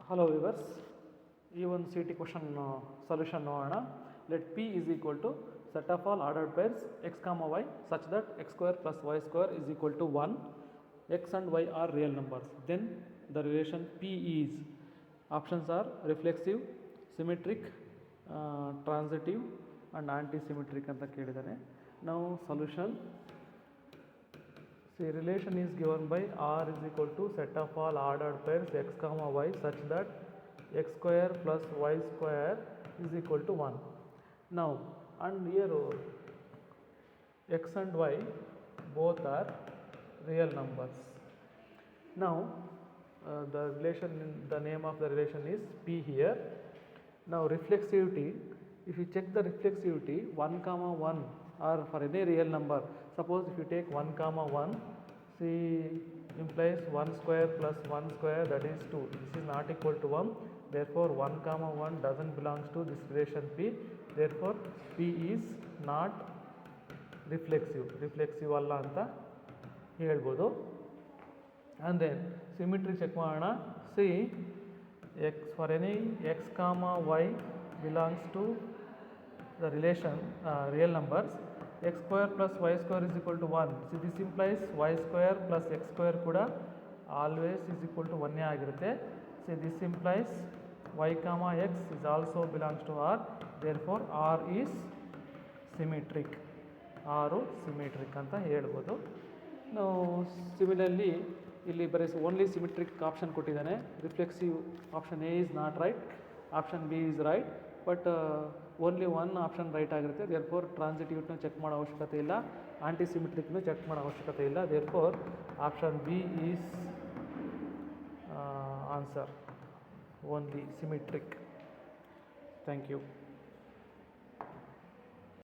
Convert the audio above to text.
Hello viewers, ಈ ಒಂದು C T question solution ನೋಡೋಣ. Let P is equal to set of all ordered pairs X comma Y such that X square plus Y square is equal to 1. X and Y are real numbers. Then the relation P is, options are reflexive, symmetric, transitive and anti symmetric ಅಂತ ಕೇಳಿದ್ದಾನೆ. ನಾವು solution, see relation is given by R is equal to set of all ordered pairs x comma y such that x square plus y square is equal to 1. Now and here x and y both are real numbers. Now the relation, the name of the relation is P here. Now reflexivity, if you check the reflexivity 1 comma 1 or for any real number, suppose if you take 1 comma 1, see implies 1 square plus 1 square, that is 2. This is not equal to 1, therefore 1 comma 1 doesn't belongs to this relation P, therefore P is not reflexive ಅಲ್ಲ ಅಂತ ಹೇಳ್ಬೋದು. and then symmetry check ಮಾಡೋಣ. see x, for any x comma y belongs to the relation real numbers, x square plus y square is equal to 1. See this implies y square plus x square ಕೂಡ always is equal to 1 ಆಗಿರುತ್ತೆ. See this implies y comma x is also belongs to R, therefore R is symmetric. R symmetric ಅಂತ ಹೇಳ್ಬೋದು. ನಾವು similarly ಇಲ್ಲಿ ಬರೀ only symmetric option ಕೊಟ್ಟಿದ್ದಾನೆ. Reflexive option A is not right, option B is right, but only one option right ಆಗಿರುತ್ತೆ. Therefore ಟ್ರಾನ್ಸಿಟಿವ್ನ check ಮಾಡೋ ಅವಶ್ಯಕತೆ ಇಲ್ಲ, ಆಂಟಿ ಸಿಮೆಟ್ರಿಕ್ನು ಚೆಕ್ ಮಾಡೋ ಅವಶ್ಯಕತೆ ಇಲ್ಲ. Therefore option B is answer, only symmetric. Thank you.